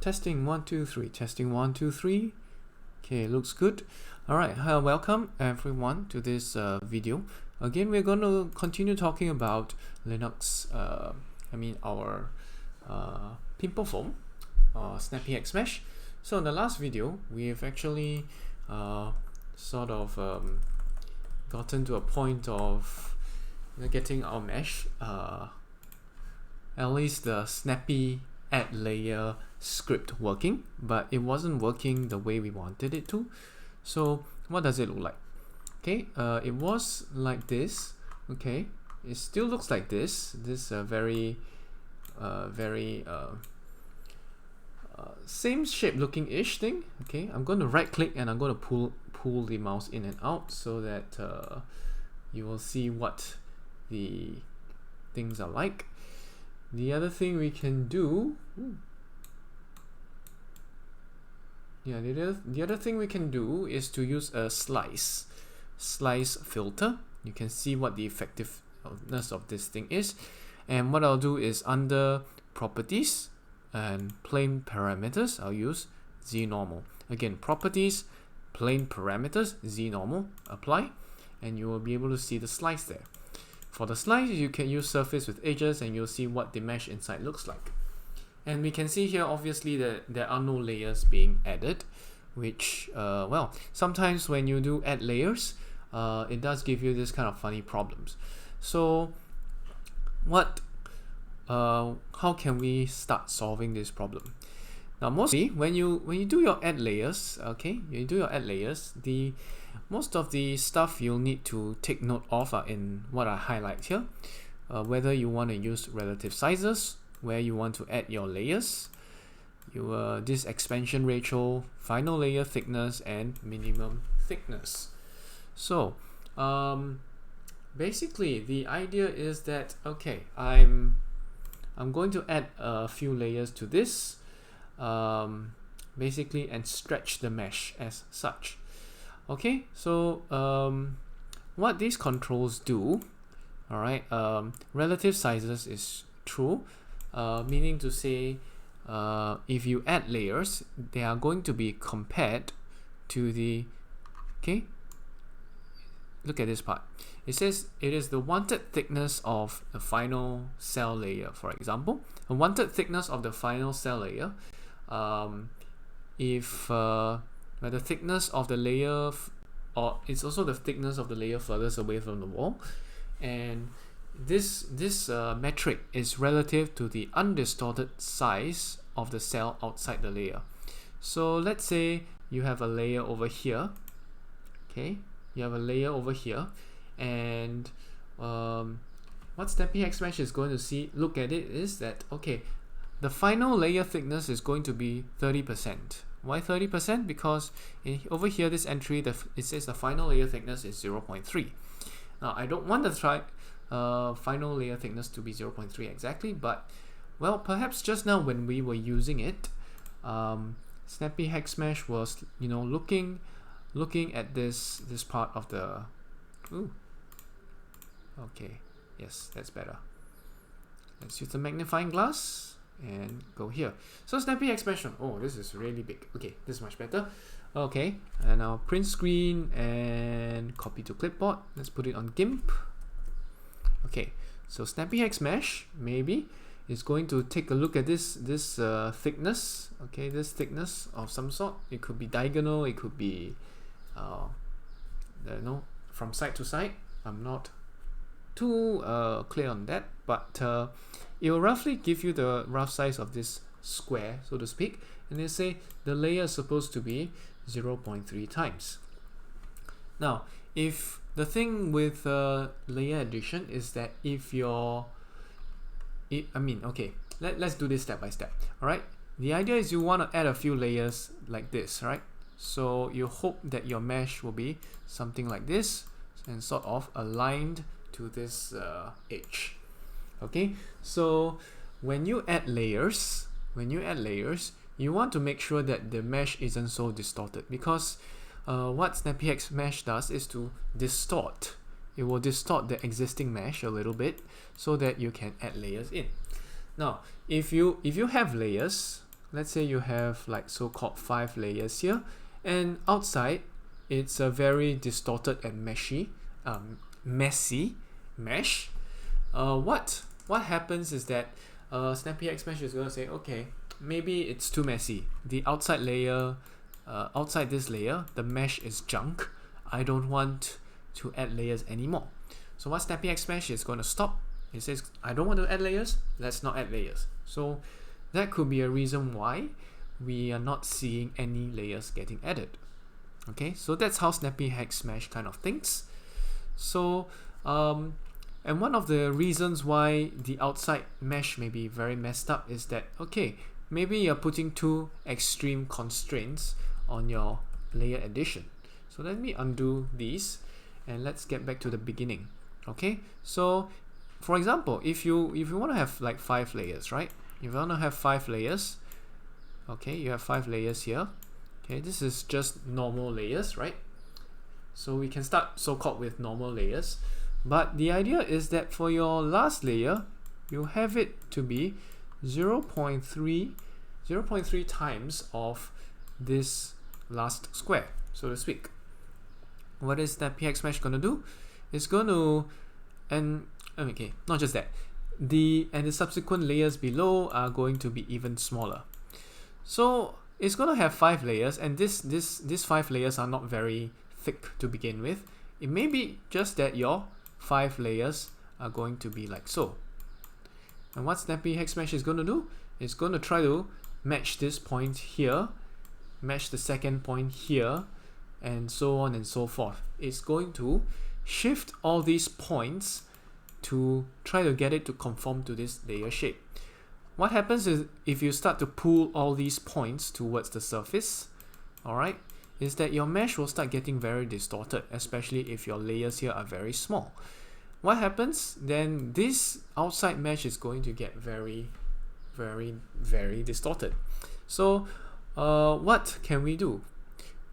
Testing 1 2 3. Testing 1 2 3. Okay, looks good. All right, welcome everyone to this video. Again, we're going to continue talking about Linux. Our PimpoFOAM, snappyHexMesh. So in the last video, we've actually gotten to a point of getting our mesh, at least the snappy add layer script working, but it wasn't working the way we wanted it to. So what does it look like? Okay, it was like this. Okay, it still looks like this. This very same shape looking ish thing. Okay, I'm going to right click and I'm going to pull the mouse in and out so that you will see what the things are like. The other thing we can do, the other thing we can do is to use a slice filter. You can see what the effectiveness of this thing is. And what I'll do is under properties and plane parameters, I'll use Z normal. Again, properties, plane parameters, Z normal, apply, and you will be able to see the slice there. For the slice, you can use surface with edges and you'll see what the mesh inside looks like. And we can see here obviously that there are no layers being added, which, well, sometimes when you do add layers, it does give you this kind of funny problems. So how can we start solving this problem? Now mostly when you do your add layers, okay, most of the stuff you'll need to take note of are in what I highlight here. Whether you want to use relative sizes, where you want to add your layers, this expansion ratio, final layer thickness, and minimum thickness. So basically the idea is that, okay, I'm going to add a few layers to this, basically, and stretch the mesh as such. Okay, so what these controls do, all right, relative sizes is true, meaning to say if you add layers, they are going to be compared to the, okay, look at this part. It says it is the wanted thickness of the final cell layer. For example, a wanted thickness of the final cell layer, where the thickness of the layer, or it's also the thickness of the layer furthest away from the wall, and this metric is relative to the undistorted size of the cell outside the layer. So let's say you have a layer over here. Okay, you have a layer over here, and what snappyHexMesh is going to look at it is that, okay, the final layer thickness is going to be 30%. Why 30%? Because over here, this entry, it says the final layer thickness is 0.3. Now, I don't want the final layer thickness to be 0.3 exactly, but, well, perhaps just now when we were using it, snappyHexMesh was, looking at this part of the, okay, yes, that's better. Let's use the magnifying glass and go here. So snappyHexMesh, oh, this is really big. Okay, this is much better. Okay, and now print screen and copy to clipboard. Let's put it on GIMP. Okay, so snappyHexMesh maybe is going to take a look at this thickness. Okay, this thickness of some sort. It could be diagonal. It could be from side to side. I'm not too clear on that, but it will roughly give you the rough size of this square, so to speak, and they say the layer is supposed to be 0.3 times. Now, if the thing with layer addition is that if let's do this step by step. All right, the idea is you want to add a few layers like this, right? So you hope that your mesh will be something like this and sort of aligned to this edge. Okay, so when you add layers, you want to make sure that the mesh isn't so distorted, because what snappyHexMesh does is to distort. It will distort the existing mesh a little bit so that you can add layers in. Now, if you have layers, let's say you have like so-called 5 layers here, and outside it's a very distorted and messy mesh. What happens is that snappyHexMesh is going to say, okay, maybe it's too messy. The outside layer, outside this layer, the mesh is junk. I don't want to add layers anymore. So what snappyHexMesh is going to stop, it says, I don't want to add layers, let's not add layers. So that could be a reason why we are not seeing any layers getting added. Okay, so that's how snappyHexMesh kind of thinks. So and one of the reasons why the outside mesh may be very messed up is that, okay, maybe you're putting too extreme constraints on your layer addition. So let me undo these and let's get back to the beginning. Okay, so for example, if you want to have like 5 layers, right? If you want to have 5 layers, okay, you have 5 layers here. Okay, this is just normal layers, right? So we can start so-called with normal layers. But the idea is that for your last layer, you have it to be 0.3 times of this last square, so to speak. What is snappyHexMesh going to do? It's going to, and okay, not just that, the subsequent layers below are going to be even smaller. So it's going to have 5 layers, and these 5 layers are not very thick to begin with. It may be just that your 5 layers are going to be like so. And what snappyHexMesh is going to do is going to try to match this point here, match the second point here, and so on and so forth. It's going to shift all these points to try to get it to conform to this layer shape. What happens is if you start to pull all these points towards the surface, alright, is that your mesh will start getting very distorted, especially if your layers here are very small. What happens? Then this outside mesh is going to get very, very, very distorted. So what can we do?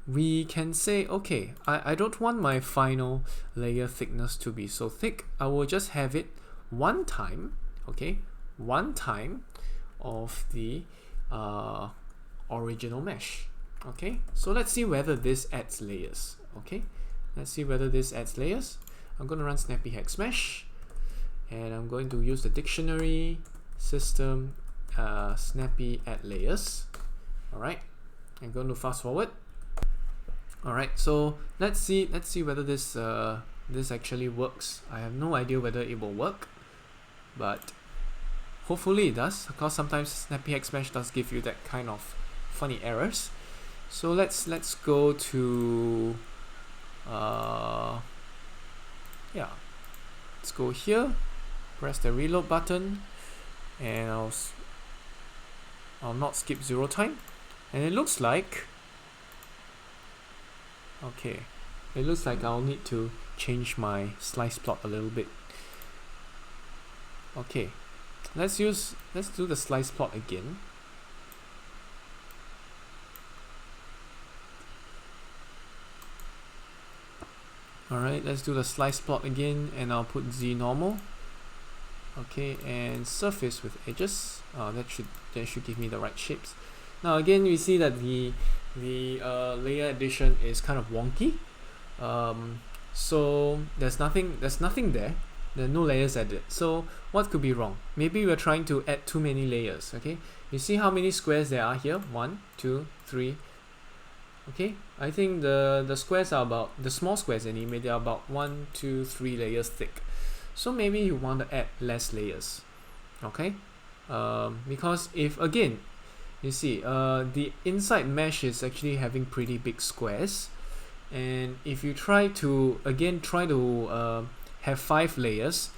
We can say, okay, I don't want my final layer thickness to be so thick. I will just have it one time, okay, one time of the original mesh. Okay, so let's see whether this adds layers. Okay, let's see whether this adds layers. I'm going to run snappyHexMesh, and I'm going to use the dictionary system snappy add layers. All right, I'm going to fast forward. All right, so let's see whether this this actually works. I have no idea whether it will work, but hopefully it does, because sometimes snappyHexMesh does give you that kind of funny errors. So let's go to yeah, let's go here, press the reload button, and I'll not skip 0 time, and it looks like, okay, it looks like I'll need to change my slice plot a little bit. Okay, let's do the slice plot again. Alright, let's do the slice plot again, and I'll put Z normal. Okay, and surface with edges. That should give me the right shapes. Now again, we see that the layer addition is kind of wonky. So there's nothing there. There are no layers added. So what could be wrong? Maybe we're trying to add too many layers. Okay, you see how many squares there are here? 1, 2, 3. Okay, I think the squares are about, the small squares anyway, they are about 1, 2, 3 layers thick. So maybe you want to add less layers. Okay, because if again, you see the inside mesh is actually having pretty big squares, and if you try to have 5 layers,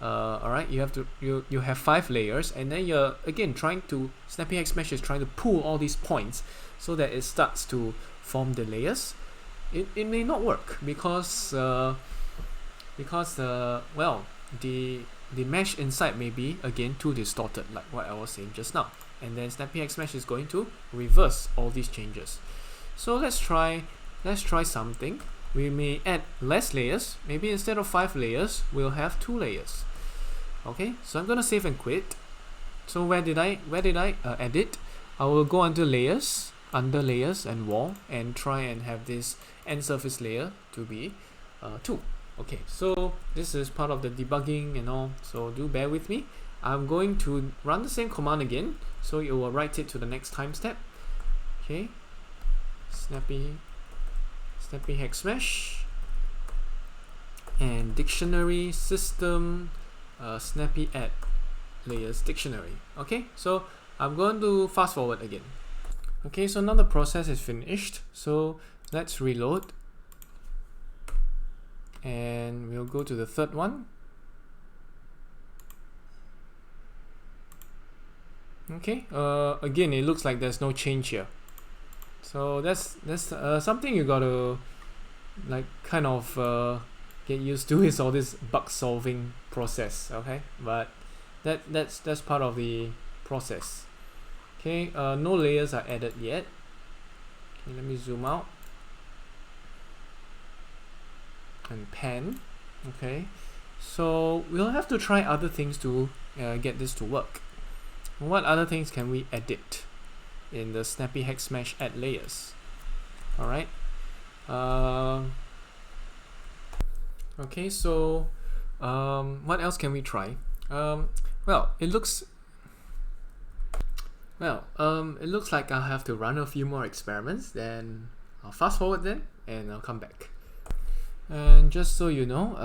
alright, you have 5 layers, and then you're again trying to, snappyHexMesh is trying to pull all these points so that it starts to form the layers. It may not work because well, the mesh inside may be again too distorted, like what I was saying just now, and then snappyHexMesh is going to reverse all these changes. So let's try something. We may add less layers. Maybe instead of 5 layers, we'll have 2 layers. Okay, so I'm gonna save and quit. So where did I edit? I will go under layers, and wall, and try and have this end surface layer to be 2. Okay, so this is part of the debugging and all, so do bear with me. I'm going to run the same command again, so it will write it to the next time step. Okay, snappyHexMesh and dictionary system snappy add layers dictionary. Okay, so I'm going to fast forward again. Okay, so now the process is finished, so let's reload and we'll go to the third one. Okay, again it looks like there's no change here, so that's something you gotta like kind of get used to, is all this bug solving process. Okay, but that's part of the process. Okay, no layers are added yet. Okay, let me zoom out and pan. Okay, so we'll have to try other things to get this to work. What other things can we edit in the snappyHexMesh add layers? Alright. Okay, so what else can we try? Well, it looks like I'll have to run a few more experiments. Then I'll fast forward then, and I'll come back. And just so you know,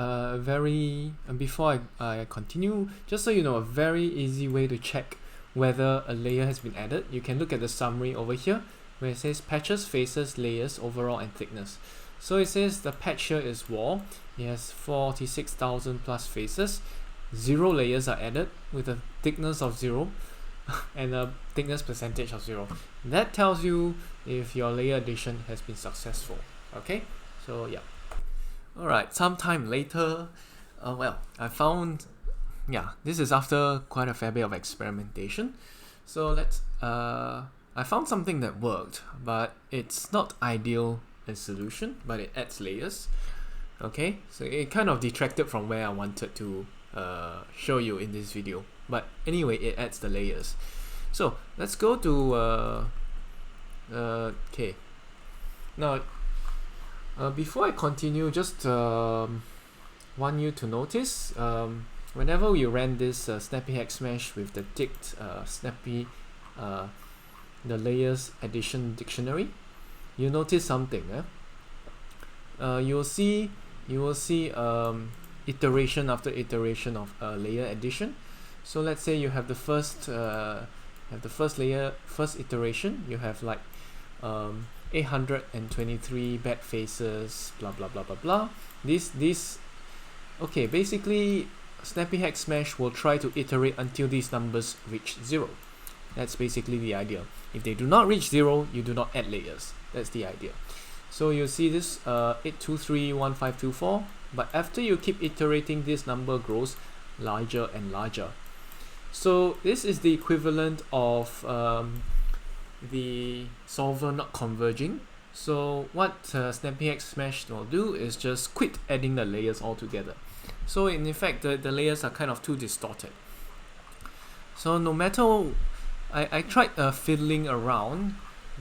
before I continue, just so you know, a very easy way to check whether a layer has been added, you can look at the summary over here where it says patches, faces, layers, overall, and thickness. So it says the patch here is wall. It has 46,000 plus faces. 0 layers are added with a thickness of 0 and a thickness percentage of 0. That tells you if your layer addition has been successful. Okay, so yeah. Alright, sometime later, well, I found, this is after quite a fair bit of experimentation. So let's, I found something that worked, but it's not ideal as solution, but it adds layers. Okay, so it kind of detracted from where I wanted to show you in this video. But anyway, it adds the layers. So let's go to, okay. Now, before I continue, just want you to notice, whenever we ran this snappyHexMesh with the ticked the layers addition dictionary, you notice something. You will see iteration after iteration of layer addition. So let's say you have the first iteration. You have like 823 bad faces, blah blah blah blah blah. Okay, basically snappyHexMesh will try to iterate until these numbers reach 0. That's basically the idea. If they do not reach 0, you do not add layers. That's the idea. So you see this 8231524, but after you keep iterating, this number grows larger and larger. So this is the equivalent of the solver not converging. So what snappyHexMesh will do is just quit adding the layers altogether. So in effect, the layers are kind of too distorted. So no matter, I tried fiddling around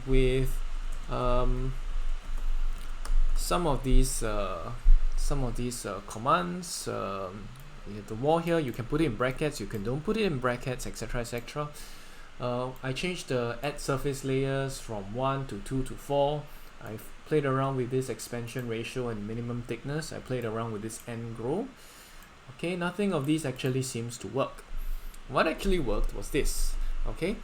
with some of these commands. You have the wall here, you can put it in brackets, you can don't put it in brackets, etc, etc. I changed the add surface layers from 1 to 2 to 4. I've played around with this expansion ratio and minimum thickness. I played around with this end grow. Okay, nothing of these actually seems to work. What actually worked was this. Okay,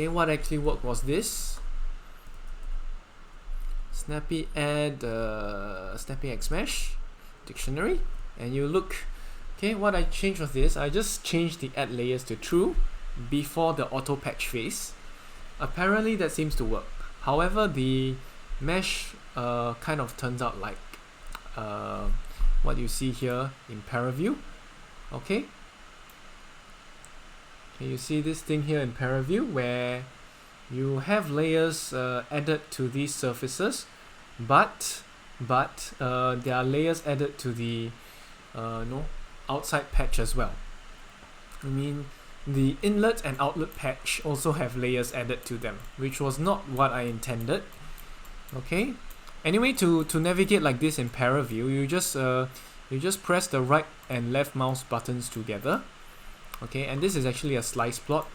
what actually worked was this. Snappy add snappyHexMesh dictionary, and you look. Okay, what I changed was this. I just changed the add layers to true before the auto patch phase. Apparently that seems to work. However, the mesh kind of turns out like what you see here in ParaView. Okay, you see this thing here in ParaView where you have layers added to these surfaces, but there are layers added to the outside patch as well. I mean, the inlet and outlet patch also have layers added to them, which was not what I intended. Okay. Anyway, to navigate like this in ParaView, you just press the right and left mouse buttons together. Okay, and this is actually a slice plot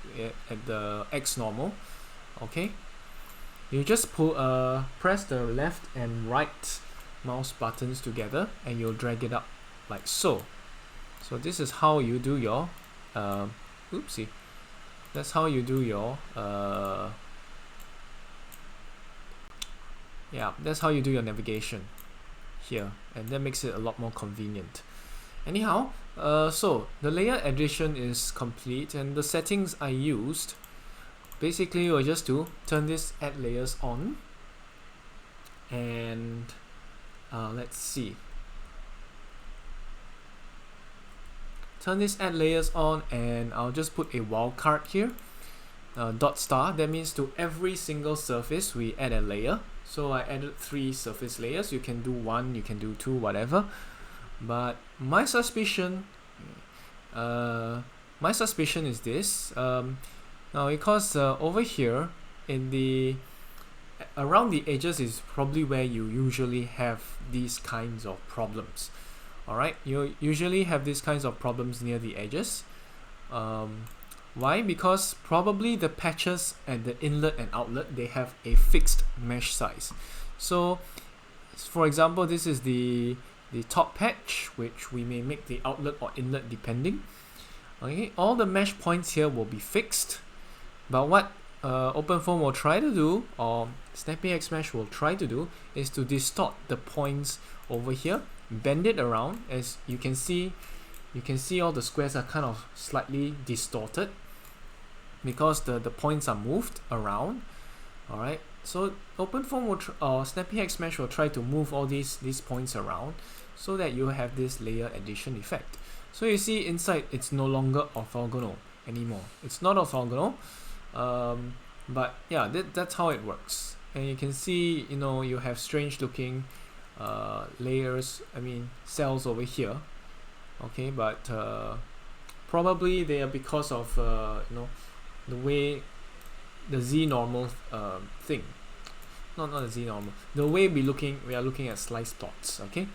at the X normal. Okay, you just press the left and right mouse buttons together, and you'll drag it up like so. So this is how you do your oopsie. That's how you do your yeah, that's how you do your navigation here, and that makes it a lot more convenient. Anyhow, so the layer addition is complete, and the settings I used basically were just to turn this add layers on, and let's see, turn this add layers on, and I'll just put a wildcard here, dot star. That means to every single surface we add a layer. So I added 3 surface layers. You can do 1, you can do 2, whatever. But my suspicion is this. Now, because over here in the around the edges is probably where you usually have these kinds of problems. All right, you usually have these kinds of problems near the edges. Why? Because probably the patches and the inlet and outlet, they have a fixed mesh size. So for example, this is the top patch, which we may make the outlet or inlet depending. Okay, all the mesh points here will be fixed, but what OpenFOAM will try to do, or snappyHexMesh will try to do, is to distort the points over here, bend it around. As you can see all the squares are kind of slightly distorted because the points are moved around. All right, so OpenFOAM will snappyHexMesh will try to move all these points around so that you have this layer addition effect. So you see inside, it's no longer orthogonal anymore. It's not orthogonal, but yeah, that's how it works. And you can see, you have strange looking layers, cells over here. Okay, but probably they are because of the way the Z normal thing, not the Z normal, the way we are looking at slice plots. Okay,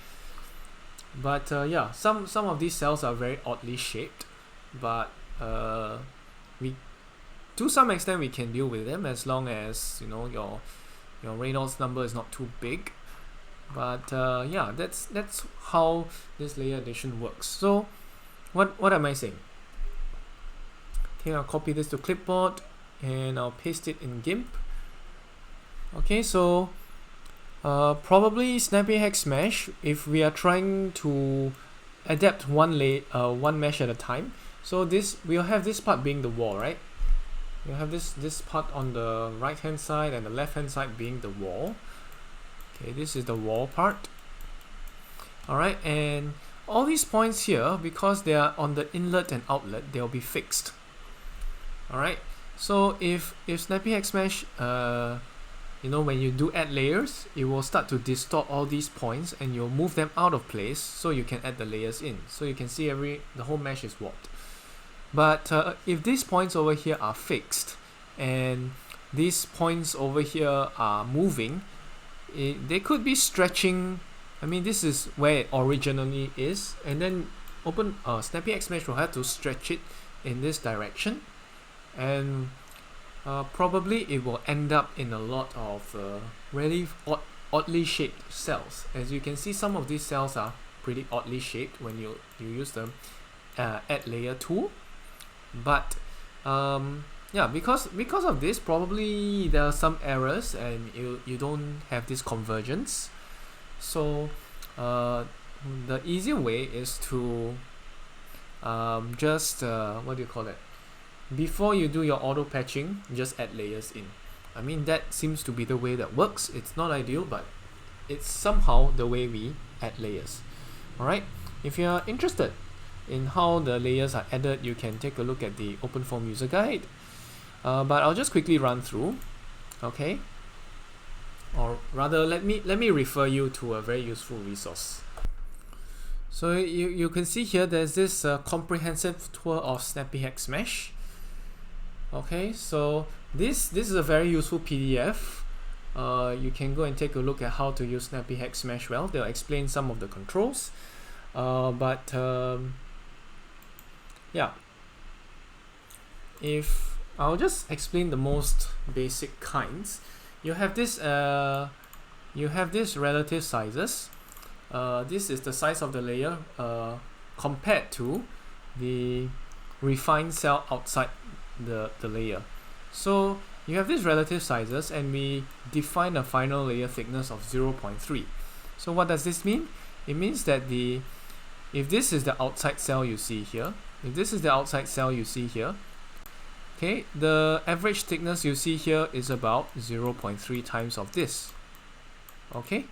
but yeah, some of these cells are very oddly shaped, but we to some extent we can deal with them as long as your Reynolds number is not too big. But yeah, that's how this layer addition works. So what am I saying? Okay, I'll copy this to clipboard and I'll paste it in GIMP. Okay, so probably snappyHexMesh, if we are trying to adapt one mesh at a time. So we'll have this part being the wall, right? We'll have this part on the right hand side and the left hand side being the wall. Okay, this is the wall part. Alright, and all these points here, because they are on the inlet and outlet, they'll be fixed. Alright, so if snappyHexMesh, when you do add layers, it will start to distort all these points and you'll move them out of place so you can add the layers in. So you can see the whole mesh is warped. But if these points over here are fixed and these points over here are moving, they could be stretching. This is where it originally is, and then snappyHexMesh will have to stretch it in this direction, and probably it will end up in a lot of really oddly shaped cells. As you can see, some of these cells are pretty oddly shaped when you use the add layer tool. But yeah, because of this, probably there are some errors and you don't have this convergence. So the easier way is to just before you do your auto patching, just add layers in. That seems to be the way that works. It's not ideal, but it's somehow the way we add layers. Alright, if you're interested in how the layers are added, you can take a look at the OpenFOAM user guide. But I'll just quickly run through. Okay, or rather, let me refer you to a very useful resource. So you can see here there's this comprehensive tour of snappyHexMesh. Okay, so this is a very useful PDF. You can go and take a look at how to use snappyHexMesh well. They'll explain some of the controls. Yeah, if I'll just explain the most basic kinds. You have this relative sizes. This is the size of the layer compared to the refined cell outside the layer. So you have these relative sizes, and we define a final layer thickness of 0.3. So what does this mean? It means that if this is the outside cell you see here, okay, the average thickness you see here is about 0.3 times of this. Okay,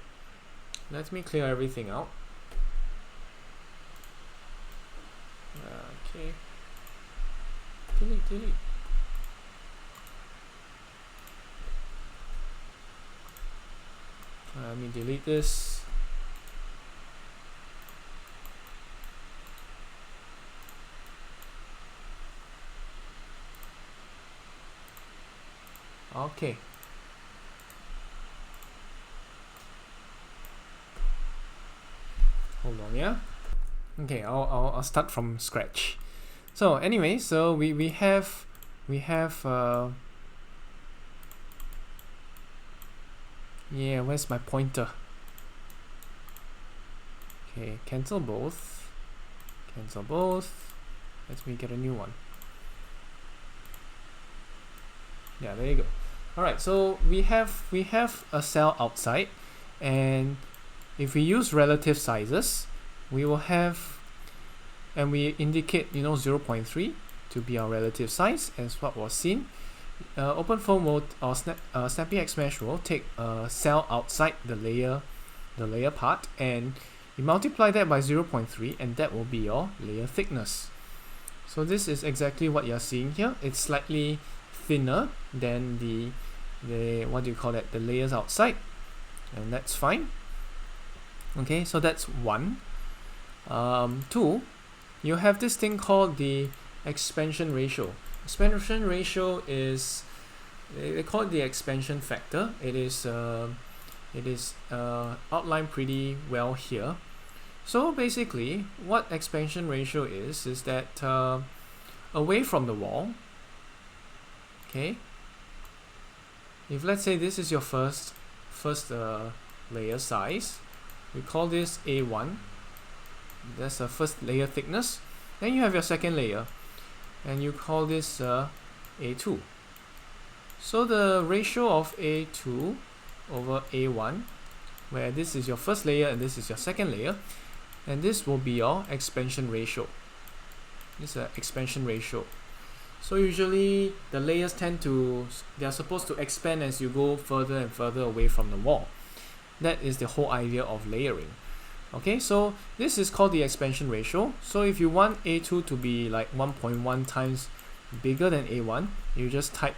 let me clear everything out. Okay, delete. Let me delete this. Okay. Hold on, yeah. Okay, I'll start from scratch. So anyway, so we have yeah, where's my pointer? Okay, cancel both. Let me get a new one. Yeah, there you go. Alright, so we have a cell outside, and if we use relative sizes, we will have, and we indicate 0.3 to be our relative size as what was seen. OpenFOAM will, or snappyHexMesh will take a cell outside the layer part, and you multiply that by 0.3, and that will be your layer thickness. So this is exactly what you're seeing here. It's slightly thinner than the what do you call that, the layers outside, and that's fine. Okay, so that's one. Two, you have this thing called the expansion ratio. Expansion ratio is, they call it the expansion factor. It is outlined pretty well here. So basically, what expansion ratio is that away from the wall, okay, if let's say this is your first layer size, we call this A1. That's the first layer thickness. Then you have your second layer, and you call this A2. So the ratio of A2 over A1, where this is your first layer and this is your second layer, and this will be your expansion ratio. This is an expansion ratio. So usually the layers they are supposed to expand as you go further and further away from the wall. That is the whole idea of layering. Okay, so this is called the expansion ratio. So if you want A2 to be like 1.1 times bigger than A1, you just type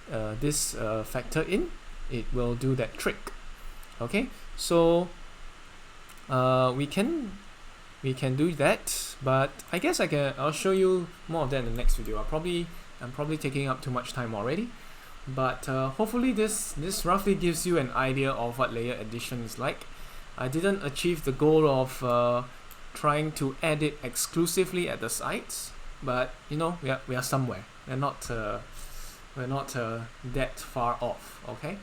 this factor in. It will do that trick. Okay, so we can do that, but I guess I'll show you more of that in the next video. I'm probably taking up too much time already, but hopefully this roughly gives you an idea of what layer addition is like. I didn't achieve the goal of trying to edit exclusively at the sides, but we are somewhere. We're not that far off. Okay,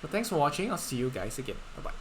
so thanks for watching. I'll see you guys again. Bye bye.